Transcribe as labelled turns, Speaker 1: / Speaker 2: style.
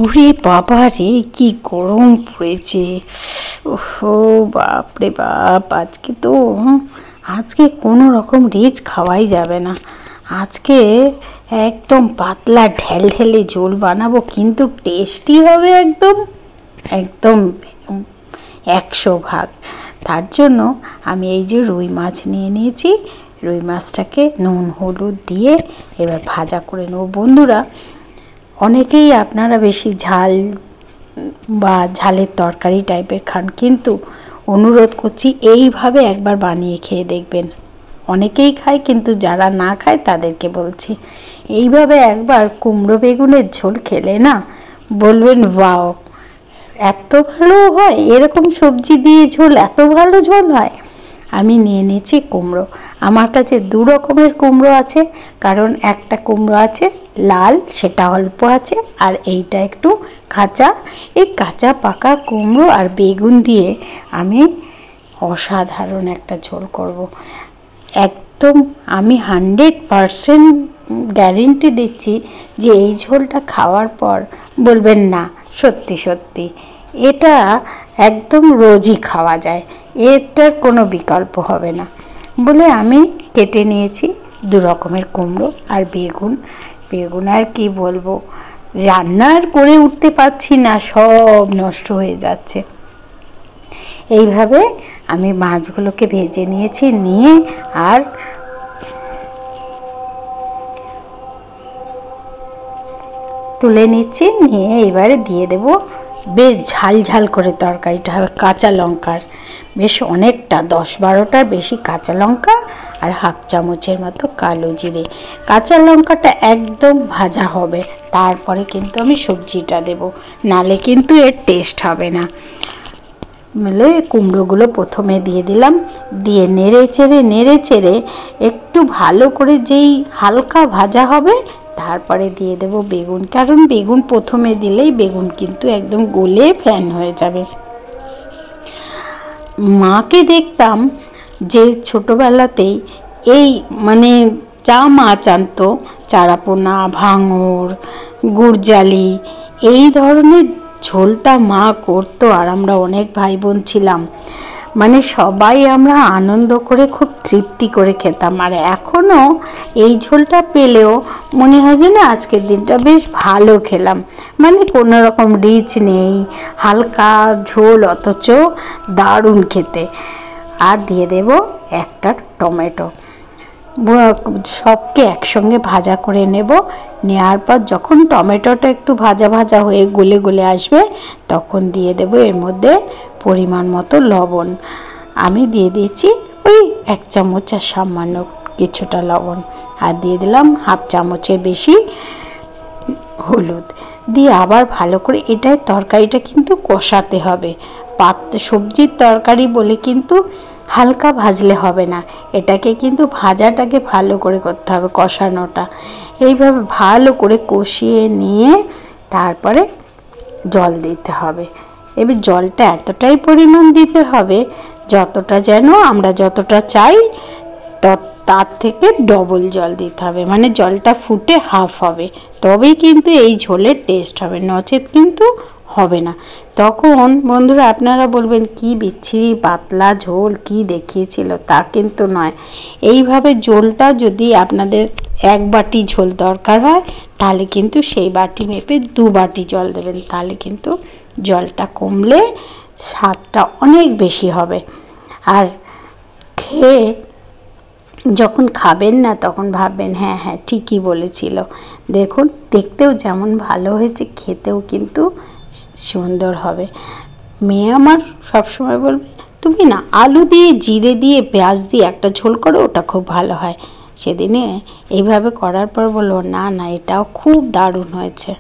Speaker 1: ওরে বাবা রে, কি গরম পড়েছে! ওহো, বাপরে বাপ! আজকে কোনো রকম রিচ খাওয়াই যাবে না। আজকে একদম পাতলা ঢেলঢেলে ঝোল বানাবো, কিন্তু টেস্টি হবে একদম একদম 100 ভাগ। তার জন্য আমি এই যে রুই মাছ নিয়ে নিয়েছি, রুই মাছটাকে নুন হলুদ দিয়ে এবার ভাজা করে নেব। বন্ধুরা, অনেকেই আপনারা বেশি ঝাল বা ঝালের তরকারি টাইপের খান, কিন্তু অনুরোধ করছি এইভাবে একবার বানিয়ে খেয়ে দেখবেন। অনেকেই খায়, কিন্তু যারা না খায় তাদেরকে বলছি, এইভাবে একবার কুমড়ো বেগুনের ঝোল খেলে না বলবেন ওয়াও, এত ভালো হয়! এরকম সবজি দিয়ে ঝোল, এত ভালো ঝোল হয়! আমি নিয়ে নিয়েছি কুমড়ো। আমার কাছে 2 রকমের কুমড়ো আছে, কারণ একটা কুমড়ো আছে লাল, সেটা অল্প আছে, আর এইটা একটু কাঁচা। এই কাঁচা পাকা কুমড়ো আর বেগুন দিয়ে আমি অসাধারণ একটা ঝোল করব। একদম আমি 100% গ্যারেন্টি দিচ্ছি যে এই ঝোলটা খাওয়ার পর বলবেন না, সত্যি সত্যি এটা একদম রোজই খাওয়া যায়, এটার কোনো বিকল্প হবে না বলে আমি কেটে নিয়েছি 2 রকমের কুমড়ো আর বেগুন। বেগুন আর কি বলবো, রান্নার করে উঠতে পারছি না, সব নষ্ট হয়ে যাচ্ছে। এইভাবে আমি মাছগুলোকে ভেজে নিয়েছি, নিয়ে আর তুলে নিচ্ছি, নিয়ে এবারে দিয়ে দেব বেশ ঝাল ঝাল করে তরকারিটা হবে কাঁচা লঙ্কার, বেশ অনেকটা 10-12টার বেশি কাঁচা লঙ্কা আর 1/2 চামচের মতো কালো জিরে। কাঁচা লঙ্কাটা একদম ভাজা হবে, তারপরে কিন্তু আমি সবজিটা দেব, নালে কিন্তু এর টেস্ট হবে না। মিলে কুমড়োগুলো প্রথমে দিয়ে দিলাম, দিয়ে নেড়ে চেড়ে একটু ভালো করে যেই হালকা ভাজা হবে তারপরে দিয়ে দেব বেগুন, কারণ বেগুন প্রথমে দিলেই বেগুন কিন্তু একদম গলে ফ্যান হয়ে যাবে। মাকে দেখতাম যে ছোটবেলাতেই এই যা মাছ আনতো, চারাপোনা, ভাঙর, গুড়জালি, এই ধরনের ঝোলটা মা করতো, আর আমরা অনেক ভাই বোন ছিলাম, সবাই আমরা আনন্দ করে খুব তৃপ্তি করে খেতাম। আর এখনো এই ঝোলটা পেলেও মনে হয় যে না, আজকের দিনটা বেশ ভালো খেলাম, কোনো রকম রিচ নেই, হালকা ঝোল অথচ দারুণ খেতে। আর দিয়ে দেব একটা টমেটো, সবকে একসঙ্গে ভাজা করে নেব। নেওয়ার পর যখন টমেটোটা একটু ভাজা ভাজা হয়ে গলে গলে আসবে, তখন দিয়ে দেব এর মধ্যে পরিমাণ মতো লবণ। আমি দিয়ে দিয়েছি ওই 1 চামচ আর সামান্য কিছুটা লবণ, আর দিয়ে দিলাম 1/2 চামচের বেশি হলুদ। দিয়ে আবার ভালো করে এটাই তরকারিটা কিন্তু কষাতে হবে। সবজির তরকারি বলে কিন্তু হালকা ভাজলে হবে না, এটাকে কিন্তু ভাজাটাকে ভালো করে করতে হবে, কষানোটা। এইভাবে ভালো করে কষিয়ে নিয়ে তারপরে জল দিতে হবে। এবার জলটা এতটাই পরিমাণ দিতে হবে যতটা, যেন আমরা যতটা চাই তার থেকে ডবল জল দিতে হবে, জলটা ফুটে হাফ হবে, তবেই কিন্তু এই ঝোলের টেস্ট হবে, নচেত কিন্তু হবে না। তখন বন্ধুরা আপনারা বলবেন কি বিচ্ছিরি পাতলা ঝোল, কি দেখিয়েছিল, তা কিন্তু নয়। এইভাবে ঝোলটা যদি আপনাদের 1 বাটি ঝোল দরকার হয়, তাহলে কিন্তু সেই বাটি মেপে 2 বাটি জল দেবেন, তাহলে কিন্তু জলটা কমলে স্বাদটা অনেক বেশি হবে। আর খেয়ে যখন খাবেন না, তখন ভাববেন হ্যাঁ হ্যাঁ ঠিকই বলেছিল। দেখুন, দেখতেও যেমন ভালো হয়েছে, খেতেও কিন্তু সুন্দর হবে। মেয়ে আমার সবসময় বলবে, তুমি না আলু দিয়ে, জিরে দিয়ে, পেঁয়াজ দিয়ে একটা ঝোল করো, ওটা খুব ভালো হয়। সেদিনে এইভাবে করার পর বললো, না না, এটাও খুব দারুণ হয়েছে।